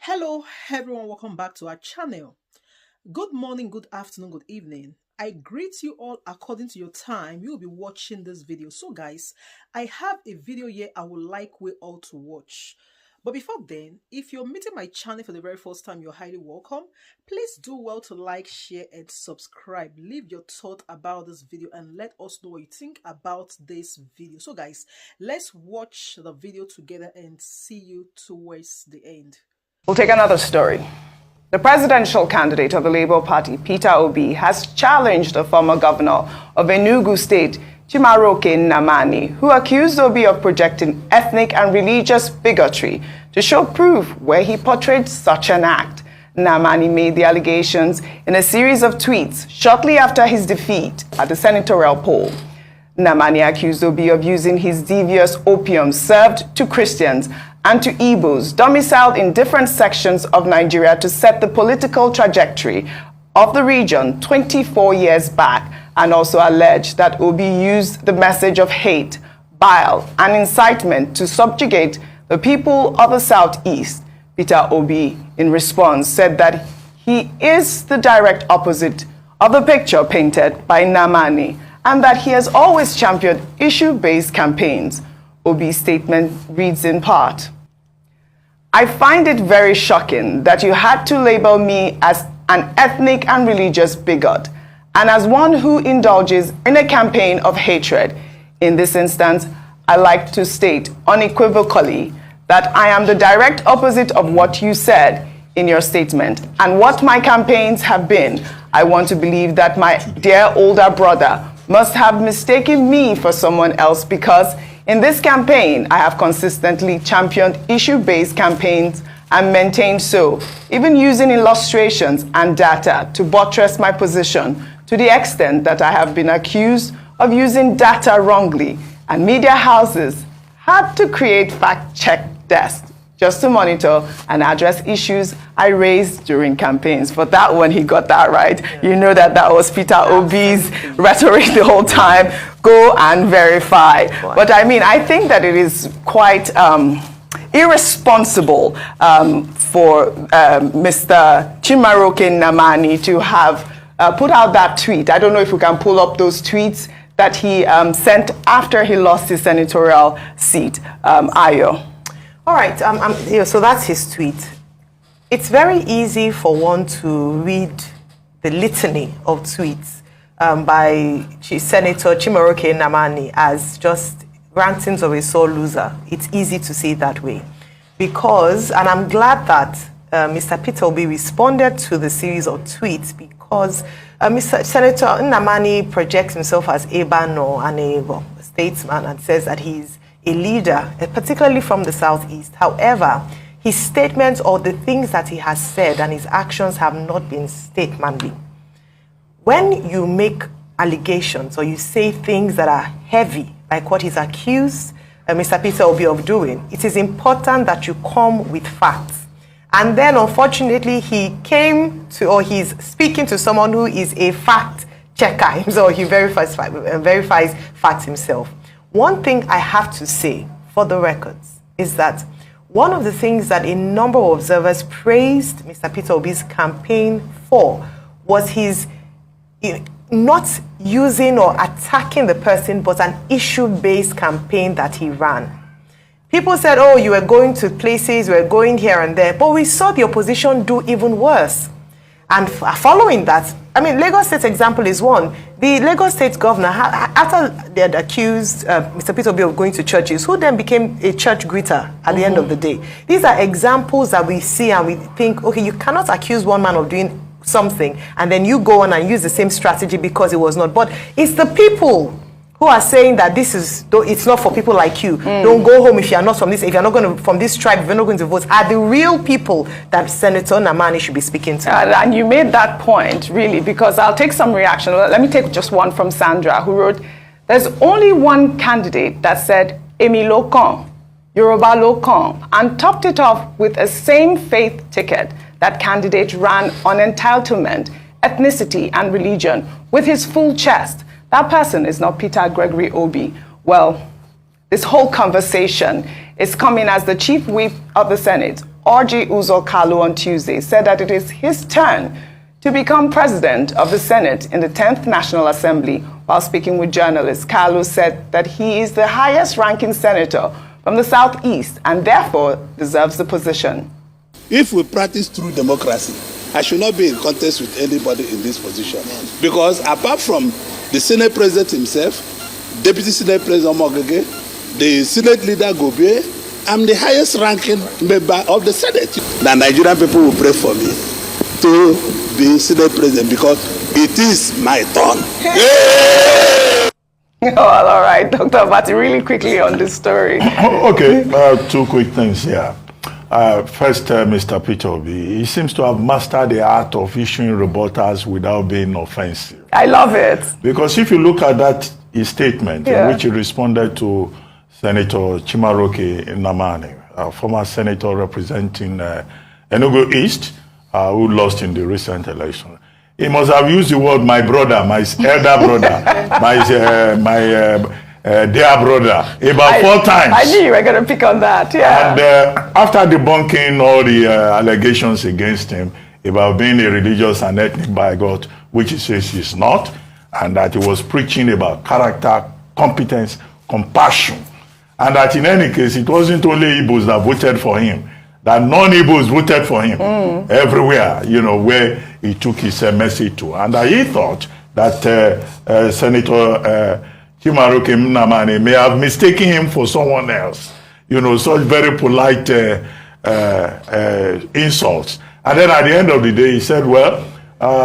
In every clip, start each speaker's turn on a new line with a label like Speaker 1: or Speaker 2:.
Speaker 1: Hello everyone, welcome back to our channel. Good morning, good afternoon, good evening. I greet you all according to your time you'll be watching this video. So guys, I have a video here I would like we all to watch. But before then, if you're meeting my channel for the very first time, you're highly welcome. Please do well to like, share and subscribe. Leave your thought about this video and let us know what you think about this video. So guys, let's watch the video together and see you towards the end.
Speaker 2: We'll take another story. The presidential candidate of the Labour Party, Peter Obi, has challenged the former governor of Enugu State, Chimaroke Nnamani, who accused Obi of projecting ethnic and religious bigotry to show proof where he portrayed such an act. Nnamani made the allegations in a series of tweets shortly after his defeat at the senatorial poll. Nnamani accused Obi of using his devious opium served to Christians and to Igbos domiciled in different sections of Nigeria to set the political trajectory of the region 24 years back, and also alleged that Obi used the message of hate, bile, and incitement to subjugate the people of the Southeast. Peter Obi, in response, said that he is the direct opposite of the picture painted by Nnamani, and that he has always championed issue-based campaigns. Obi's statement reads in part, "I find it very shocking that you had to label me as an ethnic and religious bigot, and as one who indulges in a campaign of hatred. In this instance, I like to state unequivocally that I am the direct opposite of what you said in your statement, and what my campaigns have been. I want to believe that my dear older brother must have mistaken me for someone else, because in this campaign, I have consistently championed issue-based campaigns and maintained so, even using illustrations and data to buttress my position, to the extent that I have been accused of using data wrongly, and media houses had to create fact-check desks just to monitor and address issues I raised during campaigns." For that one, he got that right. Yeah. You know that was Peter Obi's rhetoric the whole time. Go and verify. But I mean, I think that it is quite irresponsible for Mr. Chimaroke Nnamani to have put out that tweet. I don't know if we can pull up those tweets that he sent after he lost his senatorial seat. Ayo.
Speaker 3: All right, so that's his tweet. It's very easy for one to read the litany of tweets by Senator Chimaroke Nnamani as just rantings of a sore loser. It's easy to see it that way. Because, and I'm glad that Mr. Peter Obi responded to the series of tweets, because Senator Nnamani projects himself as a banner and a statesman and says that he's a leader, particularly from the Southeast. However, his statements or the things that he has said and his actions have not been statesmanly. When you make allegations or you say things that are heavy, like what he's accused Mr. Peter Obi of doing, it is important that you come with facts. And then, unfortunately, he came to, or he's speaking to someone who is a fact checker, so he verifies facts himself. One thing I have to say, for the records, is that one of the things that a number of observers praised Mr. Peter Obi's campaign for was his not using or attacking the person, but an issue-based campaign that he ran. People said, oh, you were going to places, you were going here and there, but we saw the opposition do even worse. And following that, I mean, Lagos State example is one. The Lagos State governor, after they had accused Mr. Peter Obi of going to churches, who then became a church greeter at the end of the day. These are examples that we see and we think, okay, you cannot accuse one man of doing something and then you go on and use the same strategy because it was not. But it's the people who are saying that it's not for people like you. Don't go home if you're not from this, if you're not going to, from this tribe, if you're not going to vote, are the real people that Senator Nnamani should be speaking to.
Speaker 2: And you made that point, really, because I'll take some reaction. Let me take just one from Sandra, who wrote, there's only one candidate that said, Emi Lokan, Yoruba Lokan, and topped it off with a same faith ticket. That candidate ran on entitlement, ethnicity, and religion with his full chest. That person is not Peter Gregory Obi. Well, this whole conversation is coming as the chief whip of the Senate T0UGHER Kalu on Tuesday said that it is his turn to become president of the Senate in the 10th National Assembly. While speaking with journalists, Kalu said that he is the highest-ranking senator from the Southeast and therefore deserves the position.
Speaker 4: If we practice true democracy, I should not be in contest with anybody in this position. Because apart from the Senate President himself, Deputy Senate President Mogege, the Senate Leader Gobe, I'm the highest ranking member of the Senate. The Nigerian people will pray for me to be Senate President because it is my turn.
Speaker 2: All right, Dr. Abati, really quickly on this story.
Speaker 5: Okay, two quick things here. First, Mr. Peter Obi, he seems to have mastered the art of issuing rebuttals without being offensive.
Speaker 2: I love it.
Speaker 5: Because if you look at that his statement in which he responded to Senator Chimaroke Nnamani, a former senator representing Enugu East, who lost in the recent election, he must have used the word "my brother," my elder brother, my dear brother, about 4 times.
Speaker 2: I knew you were going to pick on that, yeah.
Speaker 5: And after debunking all the allegations against him about being a religious and ethnic bigot, which he says he's not, and that he was preaching about character, competence, compassion, and that in any case, it wasn't only Igbos that voted for him, that non-Igbos voted for him everywhere, you know, where he took his message to. And he thought that Senator Chimaroke Nnamani may have mistaken him for someone else. You know, such very polite insults. And then at the end of the day, he said, well,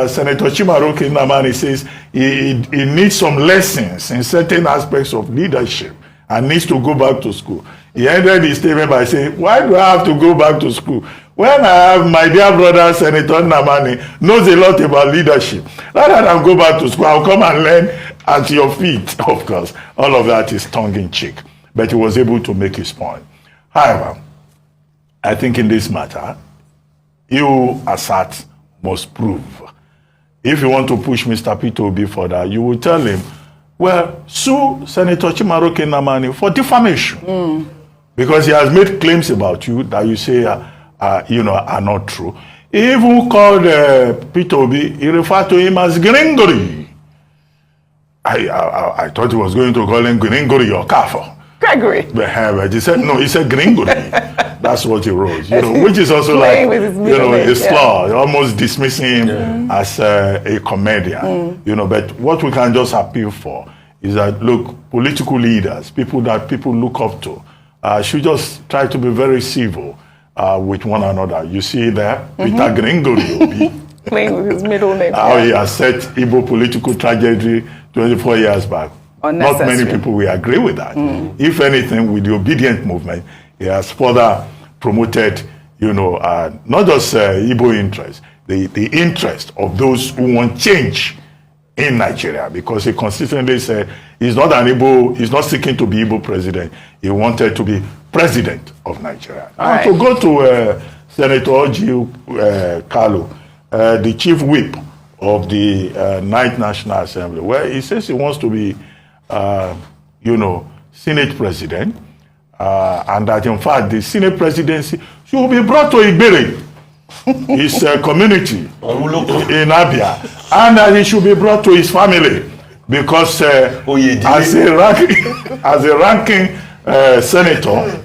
Speaker 5: Senator Chimaroke Nnamani says he needs some lessons in certain aspects of leadership and needs to go back to school. He ended his statement by saying, why do I have to go back to school when I have my dear brother, Senator Nnamani, knows a lot about leadership? Rather than go back to school, I'll come and learn at your feet. Of course, all of that is tongue-in-cheek, but he was able to make his point. However, I think in this matter, you, Assad, must prove. If you want to push Mr. Peter Obi further, you will tell him, well, sue Senator Chimaroke Nnamani for defamation. Because he has made claims about you that you say are not true. He even called Peter Obi, he referred to him as Gringori. I thought he was going to call him Gringori or Kafo.
Speaker 2: Gregory.
Speaker 5: But he said, no, he said Gringori. That's what he wrote, you know, which is also like, you know, a slur, almost dismissing him as a comedian, you know. But what we can just appeal for is that, look, political leaders, people that people look up to, should just try to be very civil with one another. You see there, Peter Gringori Obi,
Speaker 2: Playing with his middle name.
Speaker 5: how he has set Igbo political tragedy 24 years back. Not many people will agree with that. If anything, with the obedient movement, he has further promoted, you know, not just Igbo interest, the interest of those who want change in Nigeria, because he consistently said he's not an Igbo, he's not seeking to be Igbo president. He wanted to be president of Nigeria. Now, to go to Senator Kalu, the chief whip of the 9th National Assembly, where he says he wants to be, you know, Senate president, and that in fact the Senate presidency should be brought to Iberi, his community in Abia, and that he should be brought to his family, because as a ranking senator,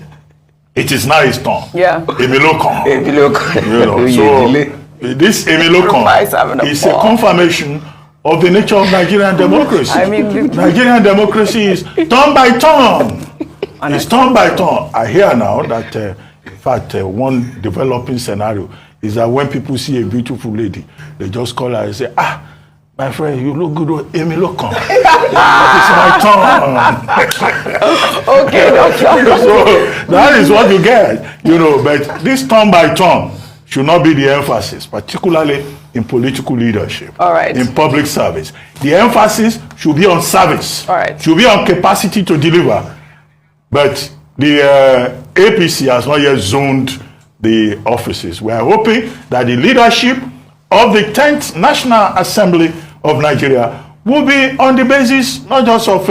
Speaker 5: it is now his turn. Emilokon. You know, so this Emilokon is a confirmation of the nature of Nigerian democracy. I mean, Nigerian democracy is turn by turn. It's turn by turn. I hear now that, in fact, one developing scenario is that when people see a beautiful lady, they just call her and say, ah, my friend, you look good, Emilokon. It's my turn.
Speaker 2: Okay, doctor.
Speaker 5: So that is what you get, you know, but this turn by turn should not be the emphasis, particularly in political leadership, in public service. The emphasis should be on service, should be on capacity to deliver. But the APC has not yet zoned the offices. We are hoping that the leadership of the 10th National Assembly of Nigeria will be on the basis not just of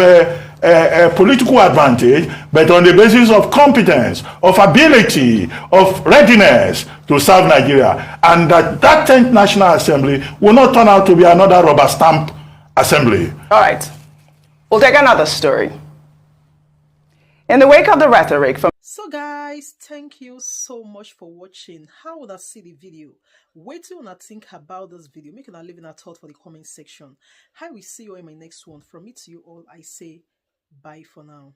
Speaker 5: political advantage, but on the basis of competence, of ability, of readiness to serve Nigeria. And that 10th National Assembly will not turn out to be another rubber stamp assembly.
Speaker 2: All right. We'll take another story. In the wake of the rhetoric from...
Speaker 1: So guys, thank you so much for watching. How would I see the video? Wait till I think about this video. Make it a leave in a thought for the comment section. I will see you in my next one. From me to you all, I say bye for now.